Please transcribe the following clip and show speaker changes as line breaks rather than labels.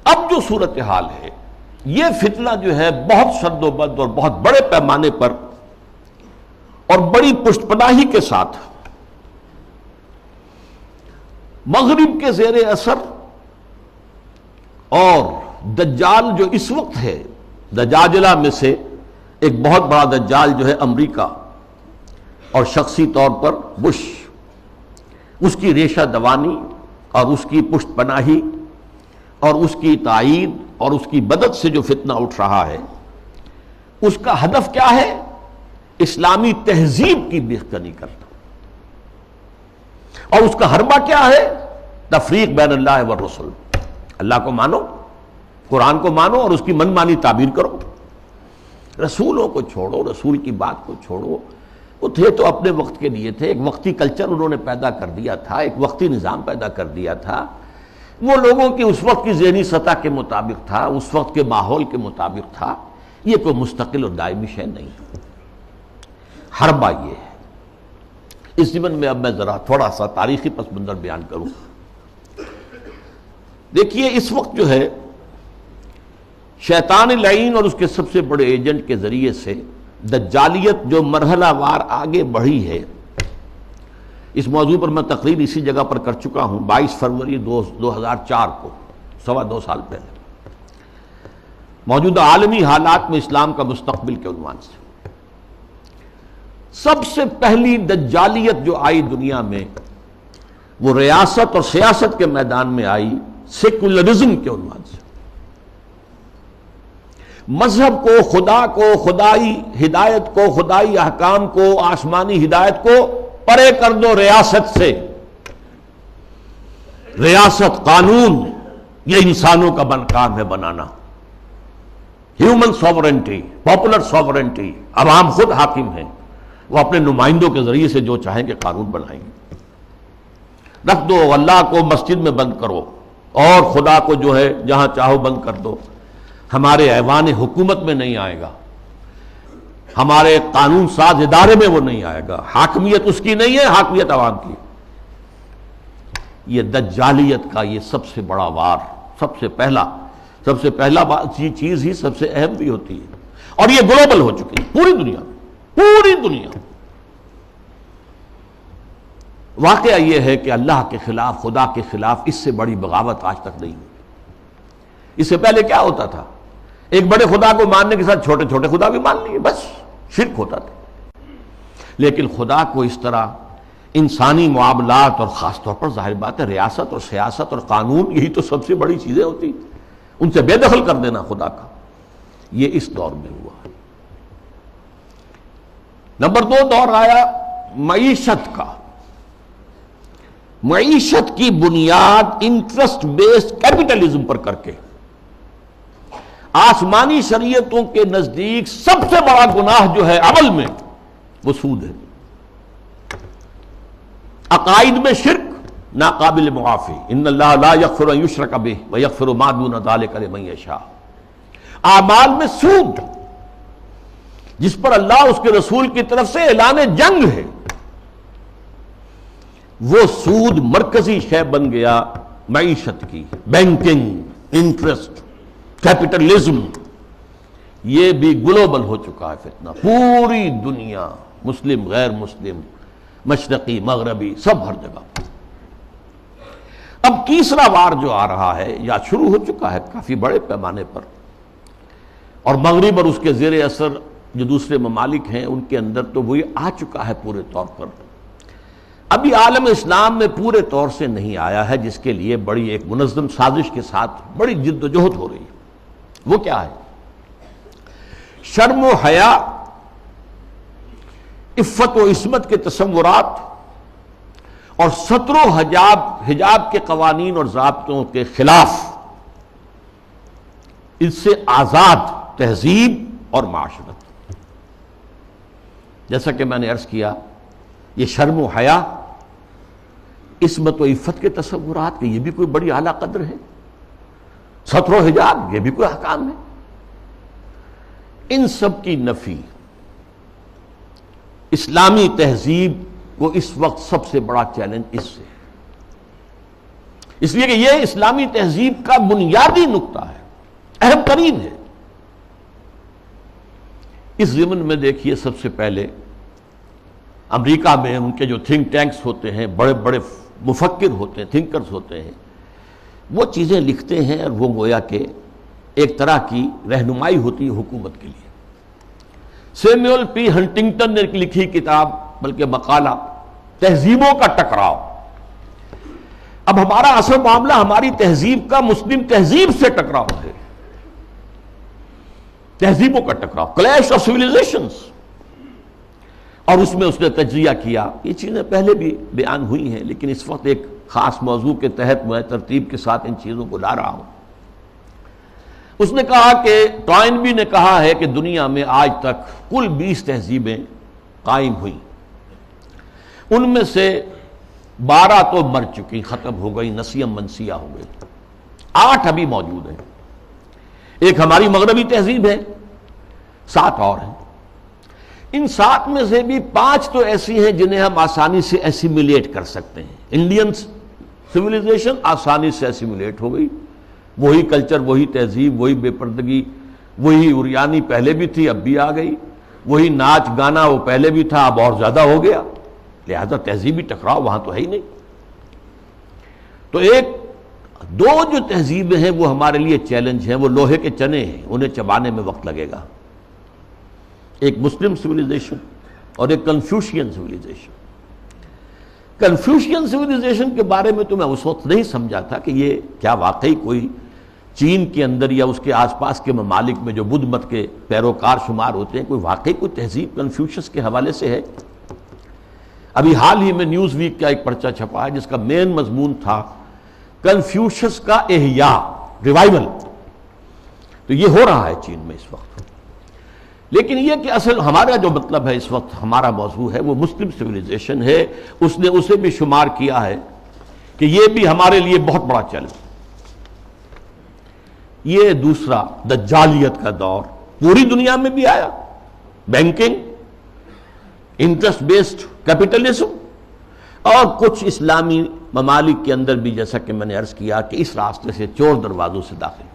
اب جو صورتحال ہے، یہ فتنہ جو ہے بہت شد و بد اور بہت بڑے پیمانے پر اور بڑی پشت پناہی کے ساتھ مغرب کے زیر اثر، اور دجال جو اس وقت ہے، دجاجلہ میں سے ایک بہت بڑا دجال جو ہے امریکہ، اور شخصی طور پر بش، اس کی ریشہ دوانی اور اس کی پشت پناہی اور اس کی تائید اور اس کی مدد سے جو فتنہ اٹھ رہا ہے، اس کا ہدف کیا ہے؟ اسلامی تہذیب کی بےکنی کرنا، اور اس کا حربہ کیا ہے؟ تفریق بین اللہ والرسل۔ اللہ کو مانو، قرآن کو مانو اور اس کی من مانی تعبیر کرو، رسولوں کو چھوڑو، رسول کی بات کو چھوڑو۔ وہ تھے تو اپنے وقت کے لیے تھے، ایک وقتی کلچر انہوں نے پیدا کر دیا تھا، ایک وقتی نظام پیدا کر دیا تھا، وہ لوگوں کی اس وقت کی ذہنی سطح کے مطابق تھا، اس وقت کے ماحول کے مطابق تھا، یہ کوئی مستقل اور دائمی شے نہیں۔ حربہ یہ ہے۔ اس ضمن میں اب میں ذرا تھوڑا سا تاریخی پس منظر بیان کروں۔ دیکھیے اس وقت جو ہے شیطان لعین اور اس کے سب سے بڑے ایجنٹ کے ذریعے سے دجالیت جو مرحلہ وار آگے بڑھی ہے، اس موضوع پر میں تقریر اسی جگہ پر کر چکا ہوں 22 فروری 2004 کو، 2.25 سال پہلے، موجودہ عالمی حالات میں اسلام کا مستقبل کے عنوان سے۔ سب سے پہلی دجالیت جو آئی دنیا میں، وہ ریاست اور سیاست کے میدان میں آئی، سیکولرزم کے عنوان سے۔ مذہب کو، خدا کو، خدائی ہدایت کو، خدائی احکام کو، آسمانی ہدایت کو پرے کر دو ریاست سے۔ ریاست، قانون، یہ انسانوں کا کام ہے بنانا۔ ہیومن سوورنٹی، پاپولر سوورنٹی، عوام خود حاکم ہیں، وہ اپنے نمائندوں کے ذریعے سے جو چاہیں گے قانون بنائیں گے۔ رکھ دو، اللہ کو مسجد میں بند کرو اور خدا کو جو ہے جہاں چاہو بند کر دو، ہمارے ایوان حکومت میں نہیں آئے گا، ہمارے قانون ساز ادارے میں وہ نہیں آئے گا، حاکمیت اس کی نہیں ہے، حاکمیت عوام کی۔ یہ دجالیت کا یہ سب سے بڑا وار، سب سے پہلا چیز ہی سب سے اہم بھی ہوتی ہے، اور یہ گلوبل ہو چکی ہے پوری دنیا میں، پوری دنیا۔ واقعہ یہ ہے کہ اللہ کے خلاف، خدا کے خلاف اس سے بڑی بغاوت آج تک نہیں ہوئی۔ اس سے پہلے کیا ہوتا تھا؟ ایک بڑے خدا کو ماننے کے ساتھ چھوٹے چھوٹے خدا بھی مان لیے، بس شرک ہوتا تھا۔ لیکن خدا کو اس طرح انسانی معاملات، اور خاص طور پر ظاہر بات ہے ریاست اور سیاست اور قانون، یہی تو سب سے بڑی چیزیں ہوتی ہیں، ان سے بے دخل کر دینا خدا کا، یہ اس دور میں ہوا۔ نمبر 2 دور آیا معیشت کا۔ معیشت کی بنیاد انٹرسٹ بیسڈ کیپٹلزم پر کر کے، آسمانی شریعتوں کے نزدیک سب سے بڑا گناہ جو ہے عمل میں، وہ سود ہے۔ عقائد میں شرک ناقابل معافی، ان اللہ لا یغفر ان یشرک بہ ویغفر ما دون ذلک لمن یشاء۔ اعمال میں سود، جس پر اللہ اس کے رسول کی طرف سے اعلان جنگ ہے، وہ سود مرکزی شے بن گیا معیشت کی۔ بینکنگ، انٹرسٹ، کیپٹلزم، یہ بھی گلوبل ہو چکا ہے فتنہ، پوری دنیا، مسلم غیر مسلم، مشرقی مغربی، سب ہر جگہ۔ اب تیسرا وار جو آ رہا ہے یا شروع ہو چکا ہے کافی بڑے پیمانے پر، اور مغرب اور اس کے زیر اثر جو دوسرے ممالک ہیں ان کے اندر تو وہی آ چکا ہے پورے طور پر۔ ابھی عالم اسلام میں پورے طور سے نہیں آیا ہے، جس کے لیے بڑی ایک منظم سازش کے ساتھ بڑی جد و جہد ہو رہی ہے۔ وہ کیا ہے؟ شرم و حیا، عفت و عصمت کے تصورات، اور ستر و حجاب کے قوانین اور ضابطوں کے خلاف، اس سے آزاد تہذیب اور معاشرت۔ جیسا کہ میں نے عرض کیا، یہ شرم و حیا، عصمت و عفت کے تصورات کہ یہ بھی کوئی بڑی اعلیٰ قدر ہے، ستر و حجاب یہ بھی کوئی احکام ہے، ان سب کی نفی اسلامی تہذیب کو اس وقت سب سے بڑا چیلنج اس سے۔ اس لیے کہ یہ اسلامی تہذیب کا بنیادی نقطہ ہے، اہم ترین ہے۔ اس ضمن میں دیکھیے سب سے پہلے امریکہ میں ان کے جو تھنک ٹینکس ہوتے ہیں، بڑے بڑے مفکر ہوتے ہیں، تھنکرز ہوتے ہیں، وہ چیزیں لکھتے ہیں اور وہ گویا کہ ایک طرح کی رہنمائی ہوتی ہے حکومت کے لیے۔ سیموئل پی ہنٹنگٹن نے لکھی کتاب، بلکہ مقالہ، تہذیبوں کا ٹکراؤ۔ اب ہمارا اصل معاملہ ہماری تہذیب کا مسلم تہذیب سے ٹکراؤ ہے، تہذیبوں کا ٹکراؤ، کلیش آف سویلائزیشنز۔ اور اس میں اس نے تجزیہ کیا، یہ چیزیں پہلے بھی بیان ہوئی ہیں لیکن اس وقت ایک خاص موضوع کے تحت میں ترتیب کے ساتھ ان چیزوں کو لا رہا ہوں۔ اس نے کہا کہ ٹوائنبی نے کہا ہے کہ دنیا میں آج تک کل 20 تہذیبیں قائم ہوئیں، ان میں سے 12 تو مر چکی، ختم ہو گئی، نسیم منسیہ ہو گئی، 8 ابھی موجود ہیں۔ ایک ہماری مغربی تہذیب ہے، 7 اور ہیں۔ ان 7 میں سے بھی 5 تو ایسی ہیں جنہیں ہم آسانی سے ایسیمیلیٹ کر سکتے ہیں۔ انڈین سویلائزیشن آسانی سے ایسیمیلیٹ ہو گئی، وہی کلچر، وہی تہذیب، وہی بے پردگی، وہی اوریانی پہلے بھی تھی اب بھی آ گئی، وہی ناچ گانا وہ پہلے بھی تھا اب اور زیادہ ہو گیا، لہذا تہذیبی ٹکراؤ وہاں تو ہے ہی نہیں۔ تو دو جو تہذیبیں ہیں وہ ہمارے لیے چیلنج ہیں، وہ لوہے کے چنے ہیں، انہیں چبانے میں وقت لگے گا۔ ایک مسلم سویلائزیشن اور ایک کنفیوشین سویلائزیشن۔ کنفیوشین سویلائزیشن کے بارے میں تو میں اس وقت نہیں سمجھا تھا کہ یہ کیا واقعی کوئی چین کے اندر یا اس کے آس پاس کے ممالک میں جو بدھ مت کے پیروکار شمار ہوتے ہیں، کوئی واقعی کوئی تہذیب کنفیوشس کے حوالے سے ہے۔ ابھی حال ہی میں نیوز ویک کا ایک پرچہ چھپا ہے جس کا مین مضمون تھا کنفیوشس کا احیاء، ریوائول۔ تو یہ ہو رہا ہے چین میں اس وقت۔ لیکن یہ کہ اصل ہمارا جو مطلب ہے اس وقت ہمارا موضوع ہے وہ مسلم سویلائزیشن ہے، اس نے اسے بھی شمار کیا ہے کہ یہ بھی ہمارے لیے بہت بڑا چیلنج۔ یہ دوسرا دجالیت کا دور پوری دنیا میں بھی آیا، بینکنگ، انٹرسٹ بیسڈ کیپٹلزم، اور کچھ اسلامی ممالک کے اندر بھی جیسا کہ میں نے عرض کیا کہ اس راستے سے چور دروازوں سے داخل۔